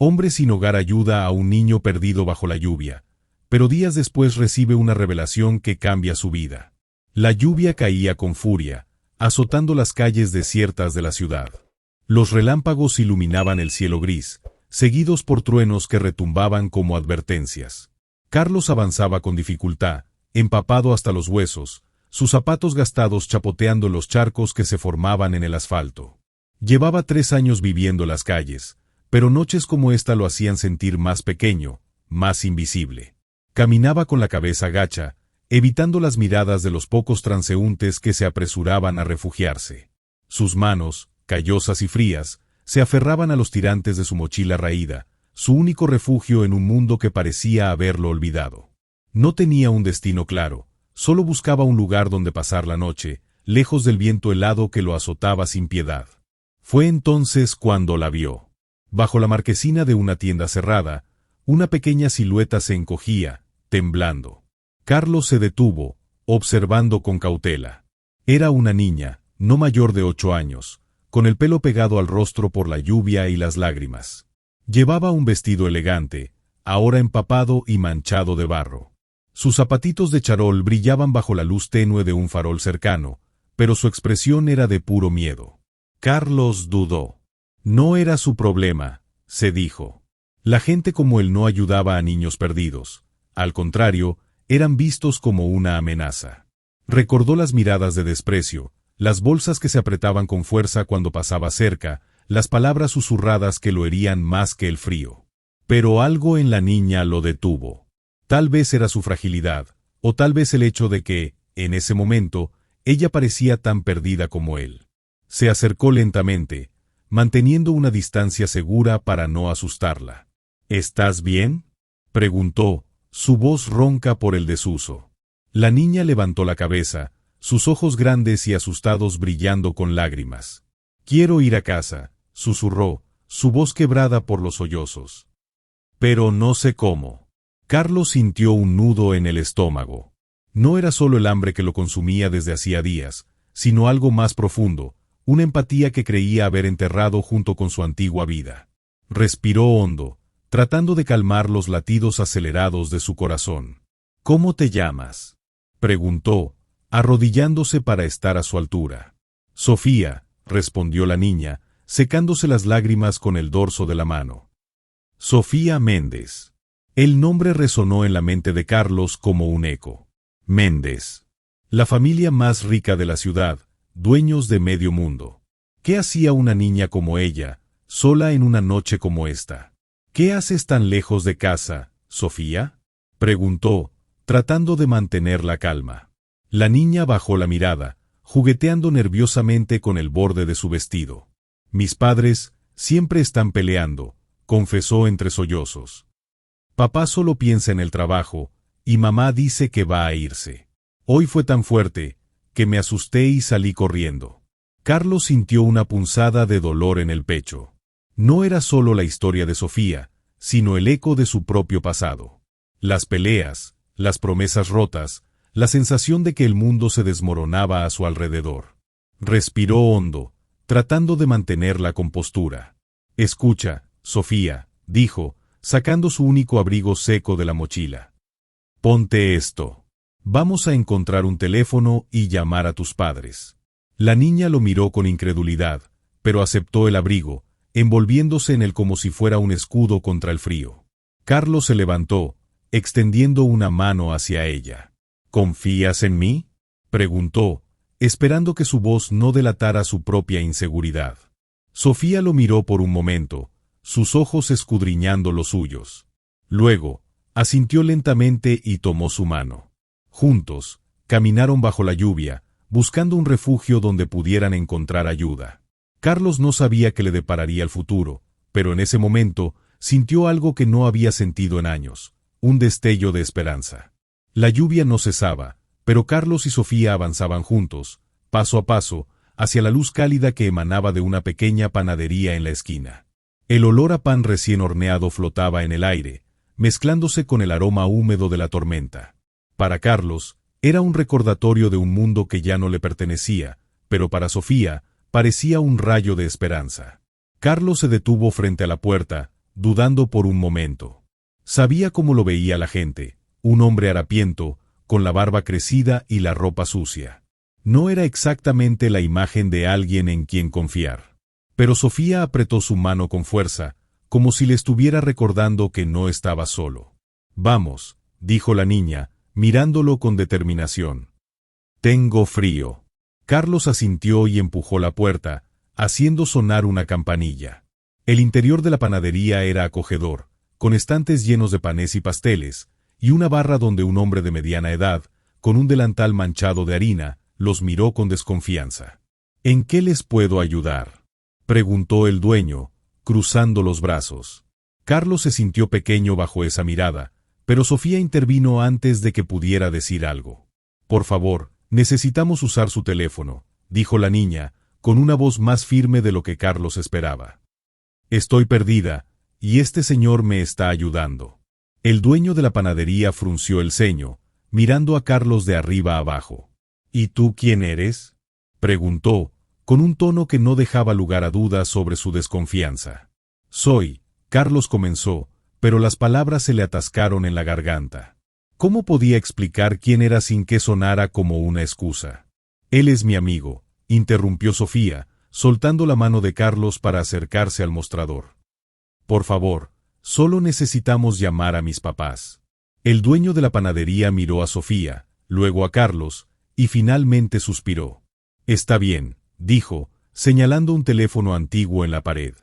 Hombre sin hogar ayuda a un niño perdido bajo la lluvia, pero días después recibe una revelación que cambia su vida. La lluvia caía con furia, azotando las calles desiertas de la ciudad. Los relámpagos iluminaban el cielo gris, seguidos por truenos que retumbaban como advertencias. Carlos avanzaba con dificultad, empapado hasta los huesos, sus zapatos gastados chapoteando los charcos que se formaban en el asfalto. Llevaba 3 años viviendo las calles, pero noches como esta lo hacían sentir más pequeño, más invisible. Caminaba con la cabeza gacha, evitando las miradas de los pocos transeúntes que se apresuraban a refugiarse. Sus manos, callosas y frías, se aferraban a los tirantes de su mochila raída, su único refugio en un mundo que parecía haberlo olvidado. No tenía un destino claro, solo buscaba un lugar donde pasar la noche, lejos del viento helado que lo azotaba sin piedad. Fue entonces cuando la vio. Bajo la marquesina de una tienda cerrada, una pequeña silueta se encogía, temblando. Carlos se detuvo, observando con cautela. Era una niña, no mayor de 8 años, con el pelo pegado al rostro por la lluvia y las lágrimas. Llevaba un vestido elegante, ahora empapado y manchado de barro. Sus zapatitos de charol brillaban bajo la luz tenue de un farol cercano, pero su expresión era de puro miedo. Carlos dudó. No era su problema, se dijo. La gente como él no ayudaba a niños perdidos. Al contrario, eran vistos como una amenaza. Recordó las miradas de desprecio, las bolsas que se apretaban con fuerza cuando pasaba cerca, las palabras susurradas que lo herían más que el frío. Pero algo en la niña lo detuvo. Tal vez era su fragilidad, o tal vez el hecho de que, en ese momento, ella parecía tan perdida como él. Se acercó lentamente, manteniendo una distancia segura para no asustarla. ¿Estás bien?, preguntó, su voz ronca por el desuso. La niña levantó la cabeza, sus ojos grandes y asustados brillando con lágrimas. «Quiero ir a casa», susurró, su voz quebrada por los sollozos. «Pero no sé cómo». Carlos sintió un nudo en el estómago. No era solo el hambre que lo consumía desde hacía días, sino algo más profundo, una empatía que creía haber enterrado junto con su antigua vida. Respiró hondo, tratando de calmar los latidos acelerados de su corazón. «¿Cómo te llamas?», preguntó, arrodillándose para estar a su altura. «Sofía», respondió la niña, secándose las lágrimas con el dorso de la mano. «Sofía Méndez». El nombre resonó en la mente de Carlos como un eco. Méndez. La familia más rica de la ciudad, dueños de medio mundo. ¿Qué hacía una niña como ella, sola en una noche como esta? «¿Qué haces tan lejos de casa, Sofía?», preguntó, tratando de mantener la calma. La niña bajó la mirada, jugueteando nerviosamente con el borde de su vestido. «Mis padres siempre están peleando», confesó entre sollozos. «Papá solo piensa en el trabajo, y mamá dice que va a irse. Hoy fue tan fuerte, que me asusté y salí corriendo». Carlos sintió una punzada de dolor en el pecho. No era solo la historia de Sofía, sino el eco de su propio pasado. Las peleas, las promesas rotas, la sensación de que el mundo se desmoronaba a su alrededor. Respiró hondo, tratando de mantener la compostura. «Escucha, Sofía», dijo, sacando su único abrigo seco de la mochila. «Ponte esto. Vamos a encontrar un teléfono y llamar a tus padres». La niña lo miró con incredulidad, pero aceptó el abrigo, envolviéndose en él como si fuera un escudo contra el frío. Carlos se levantó, extendiendo una mano hacia ella. «¿Confías en mí?», preguntó, esperando que su voz no delatara su propia inseguridad. Sofía lo miró por un momento, sus ojos escudriñando los suyos. Luego, asintió lentamente y tomó su mano. Juntos, caminaron bajo la lluvia, buscando un refugio donde pudieran encontrar ayuda. Carlos no sabía qué le depararía el futuro, pero en ese momento sintió algo que no había sentido en años, un destello de esperanza. La lluvia no cesaba, pero Carlos y Sofía avanzaban juntos, paso a paso, hacia la luz cálida que emanaba de una pequeña panadería en la esquina. El olor a pan recién horneado flotaba en el aire, mezclándose con el aroma húmedo de la tormenta. Para Carlos, era un recordatorio de un mundo que ya no le pertenecía, pero para Sofía, parecía un rayo de esperanza. Carlos se detuvo frente a la puerta, dudando por un momento. Sabía cómo lo veía la gente, un hombre harapiento, con la barba crecida y la ropa sucia. No era exactamente la imagen de alguien en quien confiar. Pero Sofía apretó su mano con fuerza, como si le estuviera recordando que no estaba solo. «Vamos», dijo la niña, mirándolo con determinación. «Tengo frío». Carlos asintió y empujó la puerta, haciendo sonar una campanilla. El interior de la panadería era acogedor, con estantes llenos de panes y pasteles, y una barra donde un hombre de mediana edad, con un delantal manchado de harina, los miró con desconfianza. «¿En qué les puedo ayudar?», preguntó el dueño, cruzando los brazos. Carlos se sintió pequeño bajo esa mirada, pero Sofía intervino antes de que pudiera decir algo. «Por favor, necesitamos usar su teléfono», dijo la niña, con una voz más firme de lo que Carlos esperaba. «Estoy perdida, y este señor me está ayudando». El dueño de la panadería frunció el ceño, mirando a Carlos de arriba abajo. «¿Y tú quién eres?», preguntó, con un tono que no dejaba lugar a dudas sobre su desconfianza. «Soy», Carlos comenzó, pero las palabras se le atascaron en la garganta. ¿Cómo podía explicar quién era sin que sonara como una excusa? «Él es mi amigo», interrumpió Sofía, soltando la mano de Carlos para acercarse al mostrador. «Por favor, solo necesitamos llamar a mis papás». El dueño de la panadería miró a Sofía, luego a Carlos, y finalmente suspiró. «Está bien», dijo, señalando un teléfono antiguo en la pared.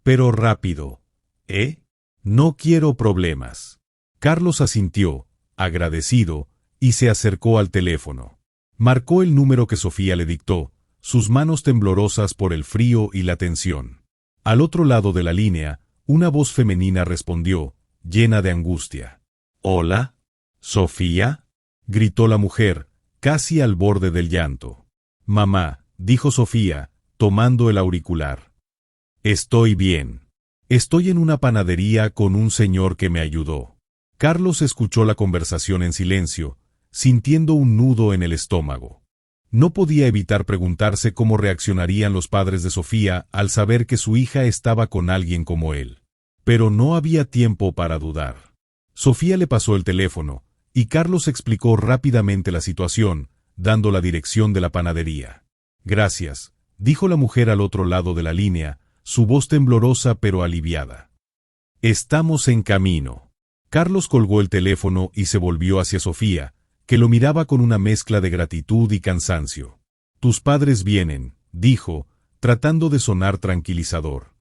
«Pero rápido, ¿eh? No quiero problemas». Carlos asintió, agradecido, y se acercó al teléfono. Marcó el número que Sofía le dictó, sus manos temblorosas por el frío y la tensión. Al otro lado de la línea, una voz femenina respondió, llena de angustia. «¿Hola? ¿Sofía?», gritó la mujer, casi al borde del llanto. «Mamá», dijo Sofía, tomando el auricular. «Estoy bien. Estoy en una panadería con un señor que me ayudó». Carlos escuchó la conversación en silencio, sintiendo un nudo en el estómago. No podía evitar preguntarse cómo reaccionarían los padres de Sofía al saber que su hija estaba con alguien como él. Pero no había tiempo para dudar. Sofía le pasó el teléfono, y Carlos explicó rápidamente la situación, dando la dirección de la panadería. «Gracias», dijo la mujer al otro lado de la línea, su voz temblorosa pero aliviada. «Estamos en camino». Carlos colgó el teléfono y se volvió hacia Sofía, que lo miraba con una mezcla de gratitud y cansancio. «Tus padres vienen», dijo, tratando de sonar tranquilizador.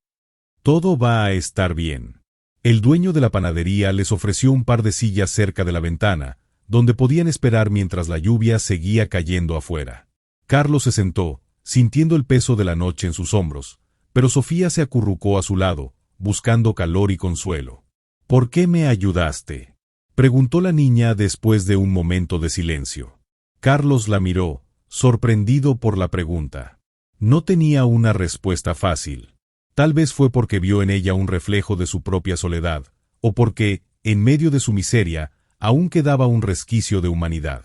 «Todo va a estar bien». El dueño de la panadería les ofreció un par de sillas cerca de la ventana, donde podían esperar mientras la lluvia seguía cayendo afuera. Carlos se sentó, sintiendo el peso de la noche en sus hombros, pero Sofía se acurrucó a su lado, buscando calor y consuelo. «¿Por qué me ayudaste?», preguntó la niña después de un momento de silencio. Carlos la miró, sorprendido por la pregunta. No tenía una respuesta fácil. Tal vez fue porque vio en ella un reflejo de su propia soledad, o porque, en medio de su miseria, aún quedaba un resquicio de humanidad.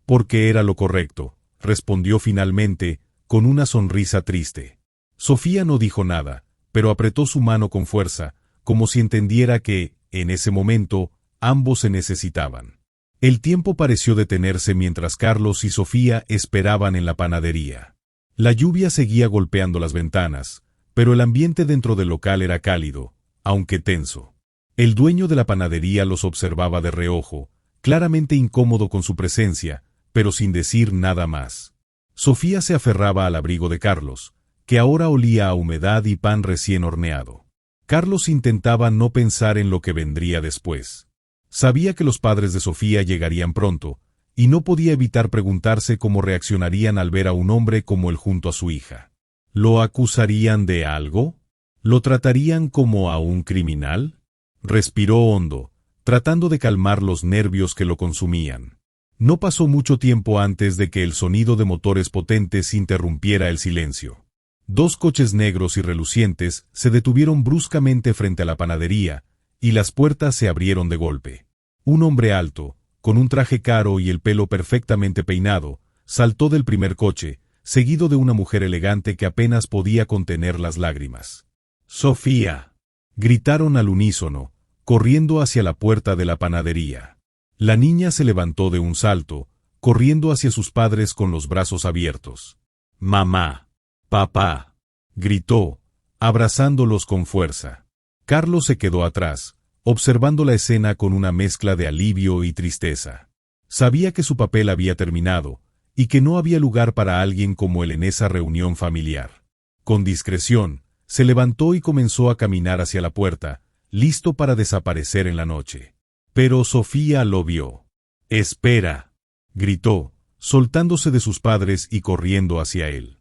«Porque era lo correcto», respondió finalmente, con una sonrisa triste. Sofía no dijo nada, pero apretó su mano con fuerza, como si entendiera que, en ese momento, ambos se necesitaban. El tiempo pareció detenerse mientras Carlos y Sofía esperaban en la panadería. La lluvia seguía golpeando las ventanas, pero el ambiente dentro del local era cálido, aunque tenso. El dueño de la panadería los observaba de reojo, claramente incómodo con su presencia, pero sin decir nada más. Sofía se aferraba al abrigo de Carlos, que ahora olía a humedad y pan recién horneado. Carlos intentaba no pensar en lo que vendría después. Sabía que los padres de Sofía llegarían pronto, y no podía evitar preguntarse cómo reaccionarían al ver a un hombre como él junto a su hija. ¿Lo acusarían de algo? ¿Lo tratarían como a un criminal? Respiró hondo, tratando de calmar los nervios que lo consumían. No pasó mucho tiempo antes de que el sonido de motores potentes interrumpiera el silencio. Dos coches negros y relucientes se detuvieron bruscamente frente a la panadería, y las puertas se abrieron de golpe. Un hombre alto, con un traje caro y el pelo perfectamente peinado, saltó del primer coche, seguido de una mujer elegante que apenas podía contener las lágrimas. «Sofía», Gritaron al unísono, corriendo hacia la puerta de la panadería. La niña se levantó de un salto, corriendo hacia sus padres con los brazos abiertos. «Mamá, papá», gritó, abrazándolos con fuerza. Carlos se quedó atrás, observando la escena con una mezcla de alivio y tristeza. Sabía que su papel había terminado, y que no había lugar para alguien como él en esa reunión familiar. Con discreción, se levantó y comenzó a caminar hacia la puerta, listo para desaparecer en la noche. Pero Sofía lo vio. «Espera», gritó, soltándose de sus padres y corriendo hacia él.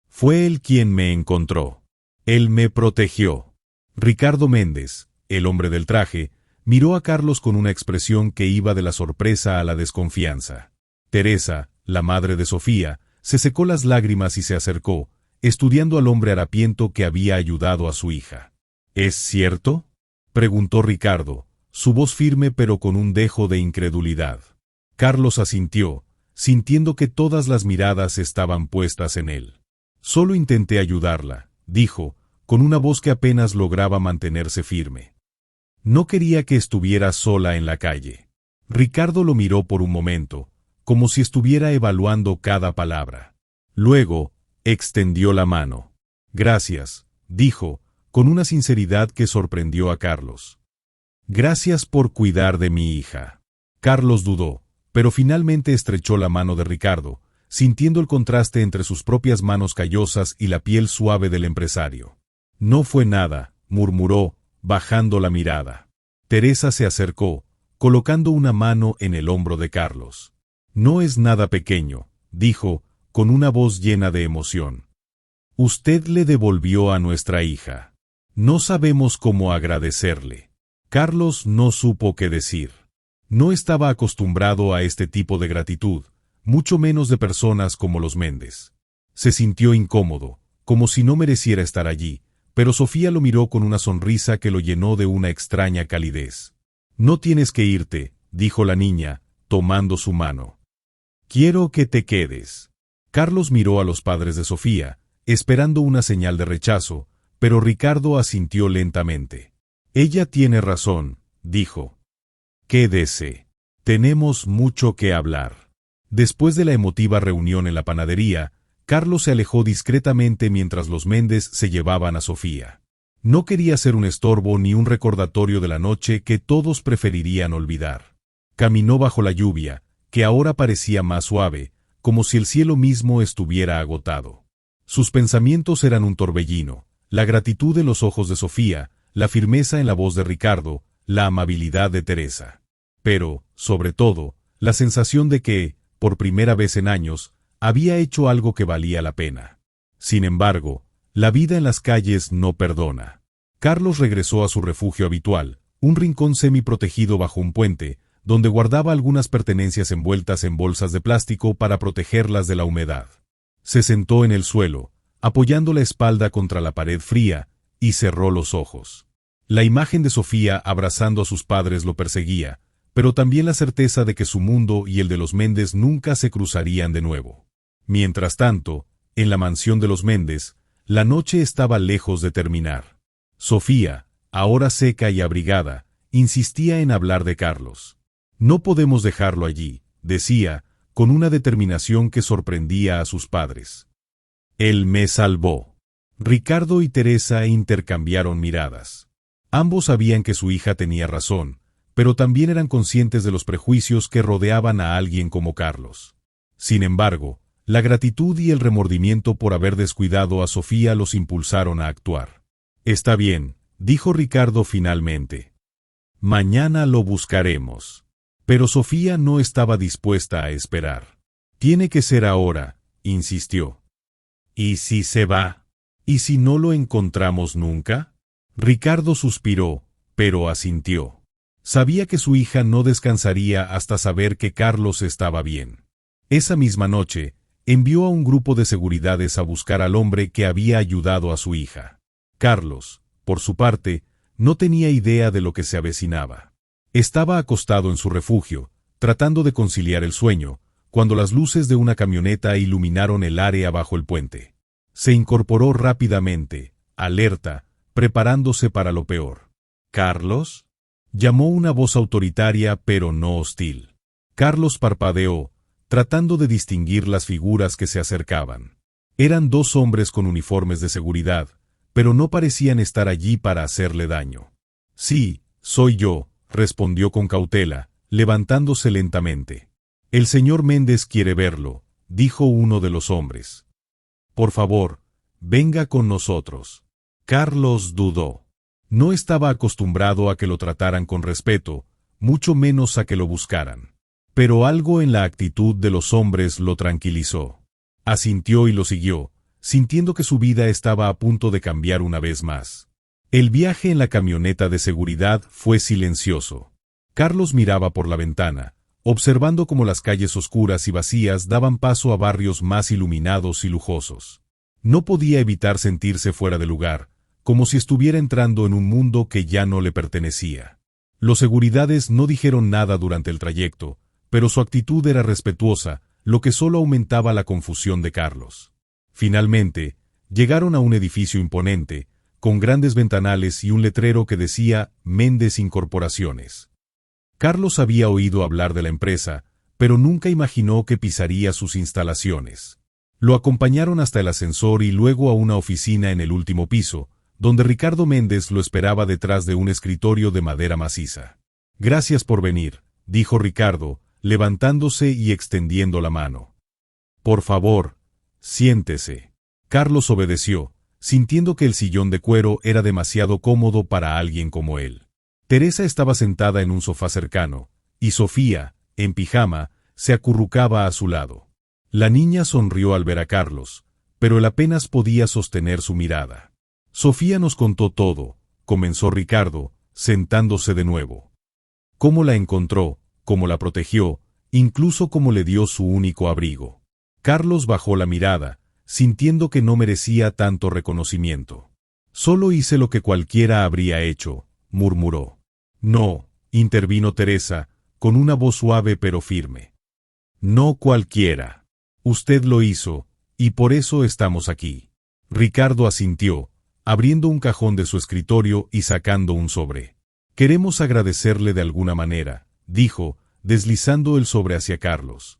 «Fue él quien me encontró. Él me protegió». Ricardo Méndez, el hombre del traje, miró a Carlos con una expresión que iba de la sorpresa a la desconfianza. Teresa, la madre de Sofía, se secó las lágrimas y se acercó, estudiando al hombre harapiento que había ayudado a su hija. «¿Es cierto?», preguntó Ricardo, su voz firme pero con un dejo de incredulidad. Carlos asintió, sintiendo que todas las miradas estaban puestas en él. «Solo intenté ayudarla», dijo, con una voz que apenas lograba mantenerse firme. «No quería que estuviera sola en la calle». Ricardo lo miró por un momento, como si estuviera evaluando cada palabra. Luego, extendió la mano. «Gracias», dijo, con una sinceridad que sorprendió a Carlos. «Gracias por cuidar de mi hija». Carlos dudó, pero finalmente estrechó la mano de Ricardo, sintiendo el contraste entre sus propias manos callosas y la piel suave del empresario. «No fue nada», murmuró, bajando la mirada. Teresa se acercó, colocando una mano en el hombro de Carlos. «No es nada pequeño», dijo, con una voz llena de emoción. «Usted le devolvió a nuestra hija. No sabemos cómo agradecerle». Carlos no supo qué decir. No estaba acostumbrado a este tipo de gratitud, mucho menos de personas como los Méndez. Se sintió incómodo, como si no mereciera estar allí, pero Sofía lo miró con una sonrisa que lo llenó de una extraña calidez. «No tienes que irte», dijo la niña, tomando su mano. «Quiero que te quedes». Carlos miró a los padres de Sofía, esperando una señal de rechazo, pero Ricardo asintió lentamente. «Ella tiene razón», dijo. «Quédese. Tenemos mucho que hablar». Después de la emotiva reunión en la panadería, Carlos se alejó discretamente mientras los Méndez se llevaban a Sofía. No quería ser un estorbo ni un recordatorio de la noche que todos preferirían olvidar. Caminó bajo la lluvia, que ahora parecía más suave, como si el cielo mismo estuviera agotado. Sus pensamientos eran un torbellino, la gratitud en los ojos de Sofía, la firmeza en la voz de Ricardo, la amabilidad de Teresa. Pero, sobre todo, la sensación de que, por primera vez en años, había hecho algo que valía la pena. Sin embargo, la vida en las calles no perdona. Carlos regresó a su refugio habitual, un rincón semiprotegido bajo un puente, donde guardaba algunas pertenencias envueltas en bolsas de plástico para protegerlas de la humedad. Se sentó en el suelo, apoyando la espalda contra la pared fría, y cerró los ojos. La imagen de Sofía abrazando a sus padres lo perseguía, pero también la certeza de que su mundo y el de los Méndez nunca se cruzarían de nuevo. Mientras tanto, en la mansión de los Méndez, la noche estaba lejos de terminar. Sofía, ahora seca y abrigada, insistía en hablar de Carlos. «No podemos dejarlo allí», decía, con una determinación que sorprendía a sus padres. «Él me salvó». Ricardo y Teresa intercambiaron miradas. Ambos sabían que su hija tenía razón, pero también eran conscientes de los prejuicios que rodeaban a alguien como Carlos. Sin embargo, la gratitud y el remordimiento por haber descuidado a Sofía los impulsaron a actuar. «Está bien», dijo Ricardo finalmente. «Mañana lo buscaremos». Pero Sofía no estaba dispuesta a esperar. «Tiene que ser ahora», insistió. «¿Y si se va? ¿Y si no lo encontramos nunca?» Ricardo suspiró, pero asintió. Sabía que su hija no descansaría hasta saber que Carlos estaba bien. Esa misma noche, envió a un grupo de seguridades a buscar al hombre que había ayudado a su hija. Carlos, por su parte, no tenía idea de lo que se avecinaba. Estaba acostado en su refugio, tratando de conciliar el sueño, cuando las luces de una camioneta iluminaron el área bajo el puente. Se incorporó rápidamente, alerta, preparándose para lo peor. —¿Carlos? —llamó una voz autoritaria pero no hostil. Carlos parpadeó, tratando de distinguir las figuras que se acercaban. Eran dos hombres con uniformes de seguridad, pero no parecían estar allí para hacerle daño. —Sí, soy yo —respondió con cautela, levantándose lentamente. —El señor Méndez quiere verlo —dijo uno de los hombres. —Por favor, venga con nosotros. Carlos dudó. No estaba acostumbrado a que lo trataran con respeto, mucho menos a que lo buscaran. Pero algo en la actitud de los hombres lo tranquilizó. Asintió y lo siguió, sintiendo que su vida estaba a punto de cambiar una vez más. El viaje en la camioneta de seguridad fue silencioso. Carlos miraba por la ventana, observando cómo las calles oscuras y vacías daban paso a barrios más iluminados y lujosos. No podía evitar sentirse fuera de lugar, como si estuviera entrando en un mundo que ya no le pertenecía. Los seguridades no dijeron nada durante el trayecto, pero su actitud era respetuosa, lo que solo aumentaba la confusión de Carlos. Finalmente, llegaron a un edificio imponente, con grandes ventanales y un letrero que decía Méndez Incorporaciones. Carlos había oído hablar de la empresa, pero nunca imaginó que pisaría sus instalaciones. Lo acompañaron hasta el ascensor y luego a una oficina en el último piso, donde Ricardo Méndez lo esperaba detrás de un escritorio de madera maciza. —Gracias por venir —dijo Ricardo, levantándose y extendiendo la mano. —Por favor, siéntese. Carlos obedeció, sintiendo que el sillón de cuero era demasiado cómodo para alguien como él. Teresa estaba sentada en un sofá cercano, y Sofía, en pijama, se acurrucaba a su lado. La niña sonrió al ver a Carlos, pero él apenas podía sostener su mirada. Sofía nos contó todo, comenzó Ricardo, sentándose de nuevo. Cómo la encontró, cómo la protegió, incluso cómo le dio su único abrigo. Carlos bajó la mirada, sintiendo que no merecía tanto reconocimiento. Solo hice lo que cualquiera habría hecho, murmuró. No, intervino Teresa, con una voz suave pero firme. No cualquiera. Usted lo hizo, y por eso estamos aquí. Ricardo asintió, abriendo un cajón de su escritorio y sacando un sobre. Queremos agradecerle de alguna manera, dijo, deslizando el sobre hacia Carlos.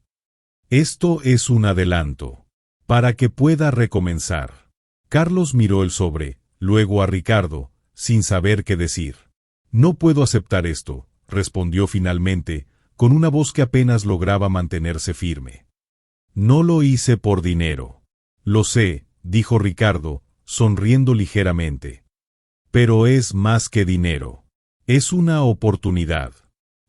Esto es un adelanto, para que pueda recomenzar. Carlos miró el sobre, luego a Ricardo, sin saber qué decir. No puedo aceptar esto, respondió finalmente, con una voz que apenas lograba mantenerse firme. No lo hice por dinero. Lo sé, dijo Ricardo, sonriendo ligeramente. Pero es más que dinero. Es una oportunidad.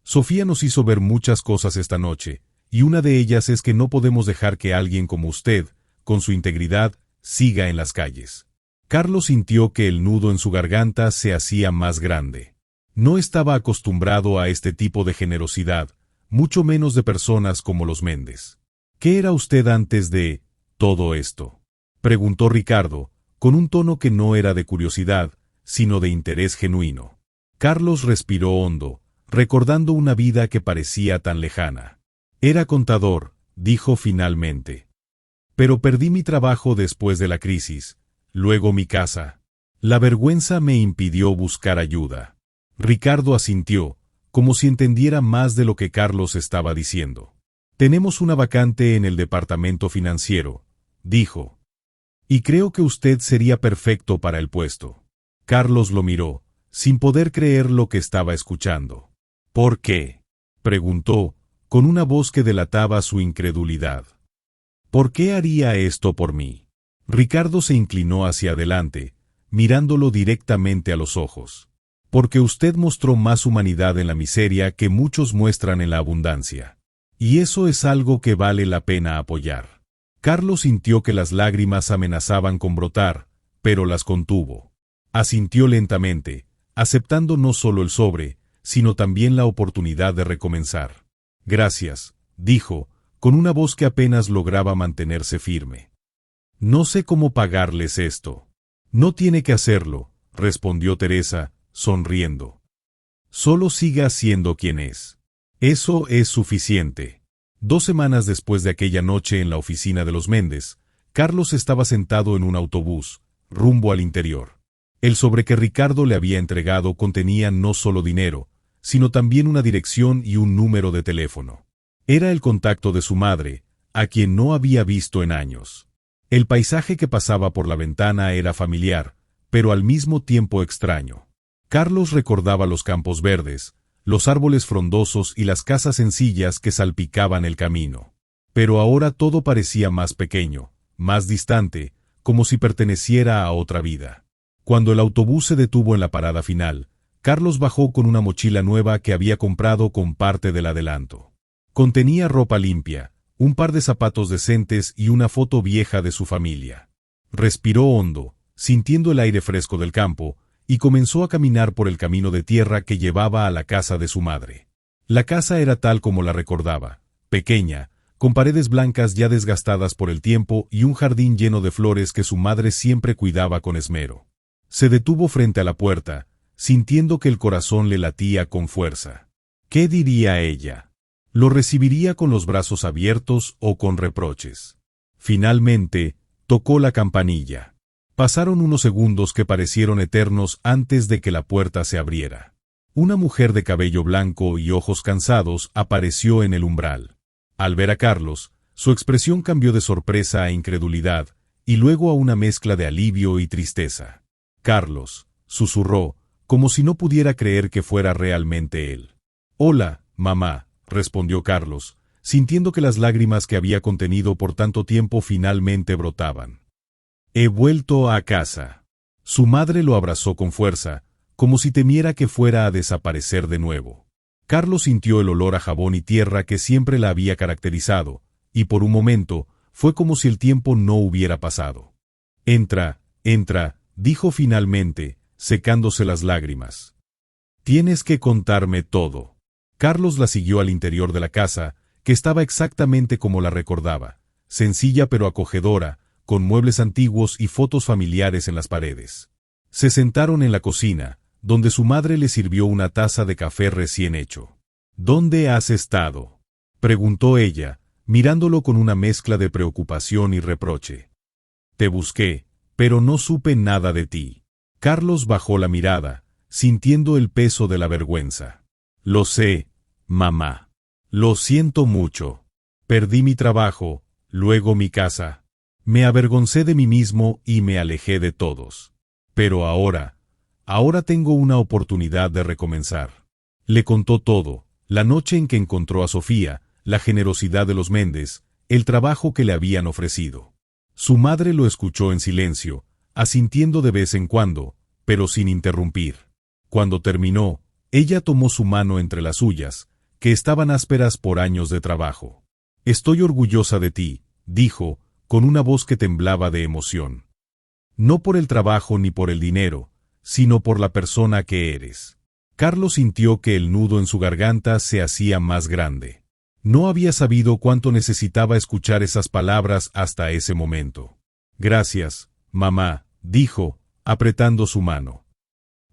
Sofía nos hizo ver muchas cosas esta noche, y una de ellas es que no podemos dejar que alguien como usted, con su integridad, siga en las calles. Carlos sintió que el nudo en su garganta se hacía más grande. No estaba acostumbrado a este tipo de generosidad, mucho menos de personas como los Méndez. ¿Qué era usted antes de todo esto?, preguntó Ricardo, con un tono que no era de curiosidad, sino de interés genuino. Carlos respiró hondo, recordando una vida que parecía tan lejana. Era contador, dijo finalmente. Pero perdí mi trabajo después de la crisis, luego mi casa. La vergüenza me impidió buscar ayuda. Ricardo asintió, como si entendiera más de lo que Carlos estaba diciendo. Tenemos una vacante en el departamento financiero, dijo. Y creo que usted sería perfecto para el puesto. Carlos lo miró, sin poder creer lo que estaba escuchando. ¿Por qué?, preguntó, con una voz que delataba su incredulidad. ¿Por qué haría esto por mí? Ricardo se inclinó hacia adelante, mirándolo directamente a los ojos. Porque usted mostró más humanidad en la miseria que muchos muestran en la abundancia. Y eso es algo que vale la pena apoyar. Carlos sintió que las lágrimas amenazaban con brotar, pero las contuvo. Asintió lentamente, aceptando no solo el sobre, sino también la oportunidad de recomenzar. Gracias, dijo, con una voz que apenas lograba mantenerse firme. No sé cómo pagarles esto. No tiene que hacerlo, respondió Teresa, sonriendo. Solo siga siendo quien es. Eso es suficiente. 2 semanas después de aquella noche en la oficina de los Méndez, Carlos estaba sentado en un autobús, rumbo al interior. El sobre que Ricardo le había entregado contenía no solo dinero, sino también una dirección y un número de teléfono. Era el contacto de su madre, a quien no había visto en años. El paisaje que pasaba por la ventana era familiar, pero al mismo tiempo extraño. Carlos recordaba los campos verdes, los árboles frondosos y las casas sencillas que salpicaban el camino. Pero ahora todo parecía más pequeño, más distante, como si perteneciera a otra vida. Cuando el autobús se detuvo en la parada final, Carlos bajó con una mochila nueva que había comprado con parte del adelanto. Contenía ropa limpia, un par de zapatos decentes y una foto vieja de su familia. Respiró hondo, sintiendo el aire fresco del campo, y comenzó a caminar por el camino de tierra que llevaba a la casa de su madre. La casa era tal como la recordaba, pequeña, con paredes blancas ya desgastadas por el tiempo y un jardín lleno de flores que su madre siempre cuidaba con esmero. Se detuvo frente a la puerta, sintiendo que el corazón le latía con fuerza. ¿Qué diría ella? ¿Lo recibiría con los brazos abiertos o con reproches? Finalmente, tocó la campanilla. Pasaron unos segundos que parecieron eternos antes de que la puerta se abriera. Una mujer de cabello blanco y ojos cansados apareció en el umbral. Al ver a Carlos, su expresión cambió de sorpresa a incredulidad, y luego a una mezcla de alivio y tristeza. Carlos, susurró, como si no pudiera creer que fuera realmente él. «Hola, mamá», respondió Carlos, sintiendo que las lágrimas que había contenido por tanto tiempo finalmente brotaban. «He vuelto a casa». Su madre lo abrazó con fuerza, como si temiera que fuera a desaparecer de nuevo. Carlos sintió el olor a jabón y tierra que siempre la había caracterizado, y por un momento fue como si el tiempo no hubiera pasado. «Entra, entra», dijo finalmente, secándose las lágrimas. «Tienes que contarme todo». Carlos la siguió al interior de la casa, que estaba exactamente como la recordaba, sencilla pero acogedora, con muebles antiguos y fotos familiares en las paredes. Se sentaron en la cocina, donde su madre le sirvió una taza de café recién hecho. «¿Dónde has estado?», preguntó ella, mirándolo con una mezcla de preocupación y reproche. «Te busqué, pero no supe nada de ti». Carlos bajó la mirada, sintiendo el peso de la vergüenza. «Lo sé, mamá. Lo siento mucho. Perdí mi trabajo, luego mi casa. Me avergoncé de mí mismo y me alejé de todos. Pero ahora tengo una oportunidad de recomenzar». Le contó todo, la noche en que encontró a Sofía, la generosidad de los Méndez, el trabajo que le habían ofrecido. Su madre lo escuchó en silencio, asintiendo de vez en cuando, pero sin interrumpir. Cuando terminó, ella tomó su mano entre las suyas, que estaban ásperas por años de trabajo. «Estoy orgullosa de ti», dijo, con una voz que temblaba de emoción. «No por el trabajo ni por el dinero, sino por la persona que eres». Carlos sintió que el nudo en su garganta se hacía más grande. No había sabido cuánto necesitaba escuchar esas palabras hasta ese momento. «Gracias, mamá», dijo, apretando su mano.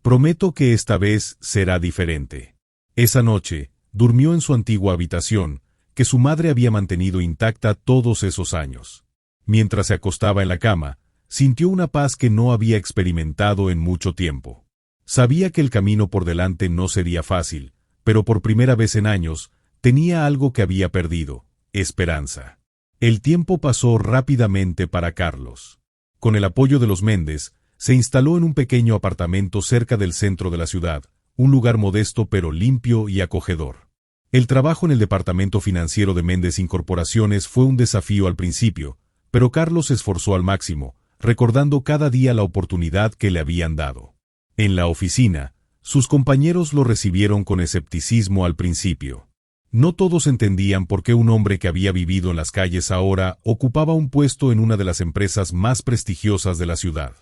«Prometo que esta vez será diferente». Esa noche, durmió en su antigua habitación, que su madre había mantenido intacta todos esos años. Mientras se acostaba en la cama, sintió una paz que no había experimentado en mucho tiempo. Sabía que el camino por delante no sería fácil, pero por primera vez en años, tenía algo que había perdido: esperanza. El tiempo pasó rápidamente para Carlos. Con el apoyo de los Méndez, se instaló en un pequeño apartamento cerca del centro de la ciudad, un lugar modesto pero limpio y acogedor. El trabajo en el departamento financiero de Méndez Incorporaciones fue un desafío al principio, pero Carlos se esforzó al máximo, recordando cada día la oportunidad que le habían dado. En la oficina, sus compañeros lo recibieron con escepticismo al principio. No todos entendían por qué un hombre que había vivido en las calles ahora ocupaba un puesto en una de las empresas más prestigiosas de la ciudad.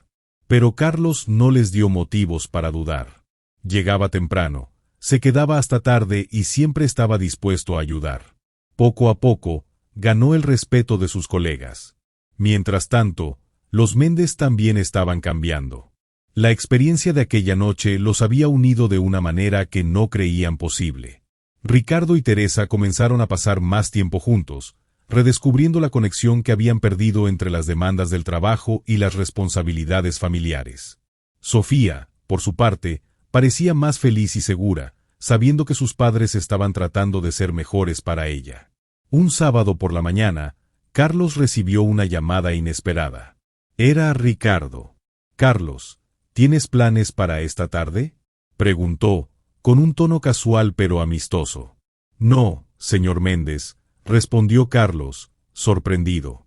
Pero Carlos no les dio motivos para dudar. Llegaba temprano, se quedaba hasta tarde y siempre estaba dispuesto a ayudar. Poco a poco, ganó el respeto de sus colegas. Mientras tanto, los Méndez también estaban cambiando. La experiencia de aquella noche los había unido de una manera que no creían posible. Ricardo y Teresa comenzaron a pasar más tiempo juntos, redescubriendo la conexión que habían perdido entre las demandas del trabajo y las responsabilidades familiares. Sofía, por su parte, parecía más feliz y segura, sabiendo que sus padres estaban tratando de ser mejores para ella. Un sábado por la mañana, Carlos recibió una llamada inesperada. Era Ricardo. «Carlos, ¿tienes planes para esta tarde?», preguntó, con un tono casual pero amistoso. «No, señor Méndez», respondió Carlos, sorprendido.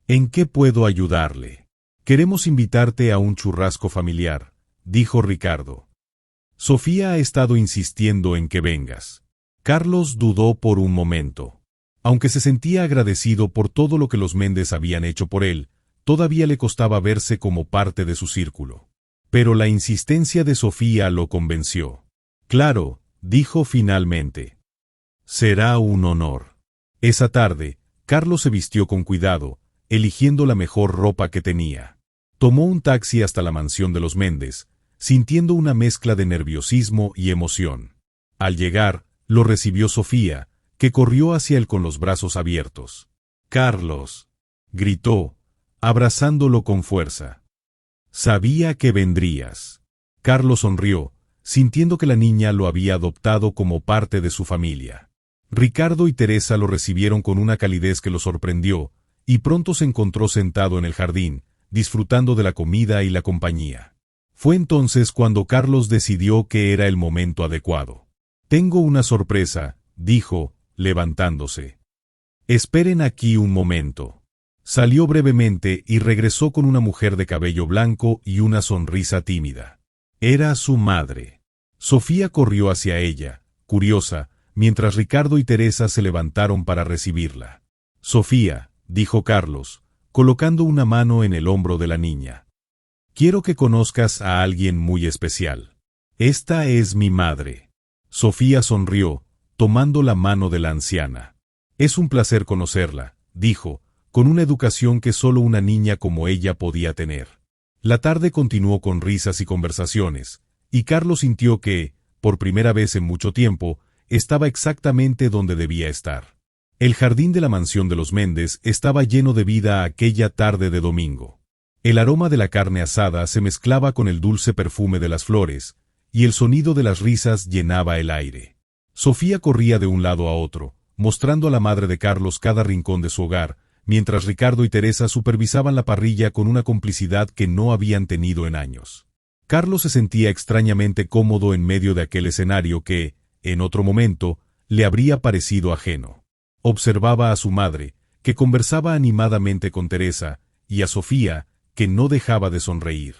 «¿En qué puedo ayudarle?». «Queremos invitarte a un churrasco familiar», dijo Ricardo. «Sofía ha estado insistiendo en que vengas». Carlos dudó por un momento. Aunque se sentía agradecido por todo lo que los Méndez habían hecho por él, todavía le costaba verse como parte de su círculo. Pero la insistencia de Sofía lo convenció. «Claro», dijo finalmente. «Será un honor». Esa tarde, Carlos se vistió con cuidado, eligiendo la mejor ropa que tenía. Tomó un taxi hasta la mansión de los Méndez, sintiendo una mezcla de nerviosismo y emoción. Al llegar, lo recibió Sofía, que corrió hacia él con los brazos abiertos. «Carlos», gritó, abrazándolo con fuerza. «Sabía que vendrías». Carlos sonrió, sintiendo que la niña lo había adoptado como parte de su familia. Ricardo y Teresa lo recibieron con una calidez que lo sorprendió, y pronto se encontró sentado en el jardín, disfrutando de la comida y la compañía. Fue entonces cuando Carlos decidió que era el momento adecuado. «Tengo una sorpresa», dijo, levantándose. «Esperen aquí un momento». Salió brevemente y regresó con una mujer de cabello blanco y una sonrisa tímida. Era su madre. Sofía corrió hacia ella, curiosa, mientras Ricardo y Teresa se levantaron para recibirla. «Sofía», dijo Carlos, colocando una mano en el hombro de la niña. «Quiero que conozcas a alguien muy especial. Esta es mi madre». Sofía sonrió, tomando la mano de la anciana. «Es un placer conocerla», dijo, con una educación que solo una niña como ella podía tener. La tarde continuó con risas y conversaciones, y Carlos sintió que, por primera vez en mucho tiempo, estaba exactamente donde debía estar. El jardín de la mansión de los Méndez estaba lleno de vida aquella tarde de domingo. El aroma de la carne asada se mezclaba con el dulce perfume de las flores, y el sonido de las risas llenaba el aire. Sofía corría de un lado a otro, mostrando a la madre de Carlos cada rincón de su hogar, mientras Ricardo y Teresa supervisaban la parrilla con una complicidad que no habían tenido en años. Carlos se sentía extrañamente cómodo en medio de aquel escenario que, en otro momento, le habría parecido ajeno. Observaba a su madre, que conversaba animadamente con Teresa, y a Sofía, que no dejaba de sonreír.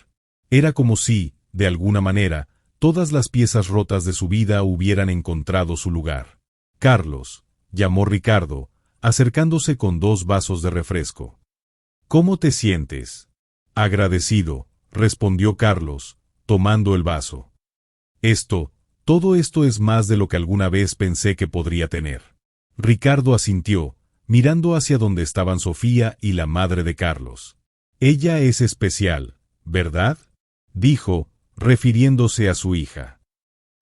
Era como si, de alguna manera, todas las piezas rotas de su vida hubieran encontrado su lugar. «Carlos», llamó Ricardo, acercándose con 2 vasos de refresco. «¿Cómo te sientes?». «Agradecido», respondió Carlos, tomando el vaso. Todo esto es más de lo que alguna vez pensé que podría tener». Ricardo asintió, mirando hacia donde estaban Sofía y la madre de Carlos. «Ella es especial, ¿verdad?», dijo, refiriéndose a su hija.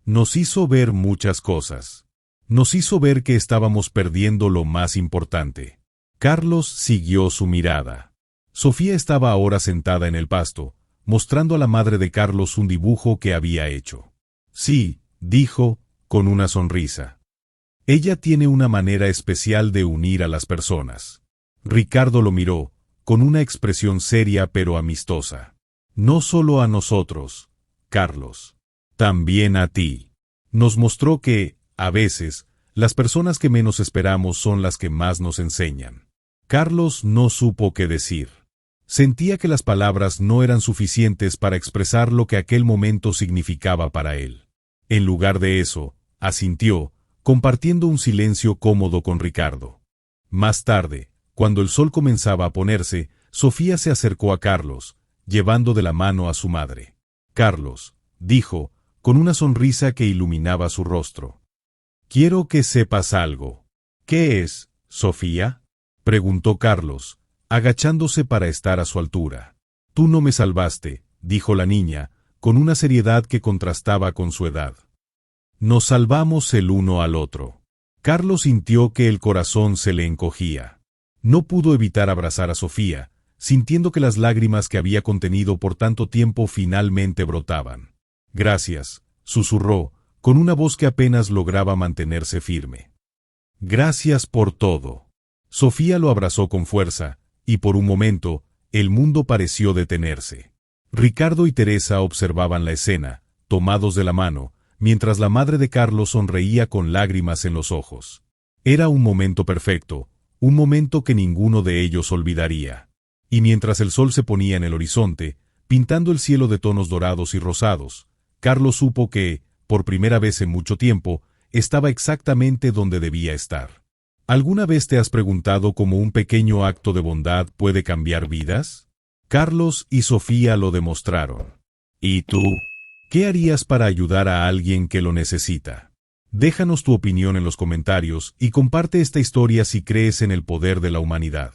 «Nos hizo ver muchas cosas. Nos hizo ver que estábamos perdiendo lo más importante». Carlos siguió su mirada. Sofía estaba ahora sentada en el pasto, mostrando a la madre de Carlos un dibujo que había hecho. «Sí», dijo, con una sonrisa. «Ella tiene una manera especial de unir a las personas». Ricardo lo miró, con una expresión seria pero amistosa. «No solo a nosotros, Carlos. También a ti». Nos mostró que, a veces, las personas que menos esperamos son las que más nos enseñan. Carlos no supo qué decir. Sentía que las palabras no eran suficientes para expresar lo que aquel momento significaba para él. En lugar de eso, asintió, compartiendo un silencio cómodo con Ricardo. Más tarde, cuando el sol comenzaba a ponerse, Sofía se acercó a Carlos, llevando de la mano a su madre. «Carlos», dijo, con una sonrisa que iluminaba su rostro. «Quiero que sepas algo». «¿Qué es, Sofía?», preguntó Carlos, agachándose para estar a su altura. «Tú no me salvaste», dijo la niña, con una seriedad que contrastaba con su edad. «Nos salvamos el uno al otro». Carlos sintió que el corazón se le encogía. No pudo evitar abrazar a Sofía, sintiendo que las lágrimas que había contenido por tanto tiempo finalmente brotaban. «Gracias», susurró, con una voz que apenas lograba mantenerse firme. «Gracias por todo». Sofía lo abrazó con fuerza, y por un momento, el mundo pareció detenerse. Ricardo y Teresa observaban la escena, tomados de la mano, mientras la madre de Carlos sonreía con lágrimas en los ojos. Era un momento perfecto, un momento que ninguno de ellos olvidaría. Y mientras el sol se ponía en el horizonte, pintando el cielo de tonos dorados y rosados, Carlos supo que, por primera vez en mucho tiempo, estaba exactamente donde debía estar. ¿Alguna vez te has preguntado cómo un pequeño acto de bondad puede cambiar vidas? Carlos y Sofía lo demostraron. ¿Y tú? ¿Qué harías para ayudar a alguien que lo necesita? Déjanos tu opinión en los comentarios y comparte esta historia si crees en el poder de la humanidad.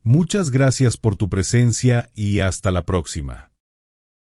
Muchas gracias por tu presencia y hasta la próxima.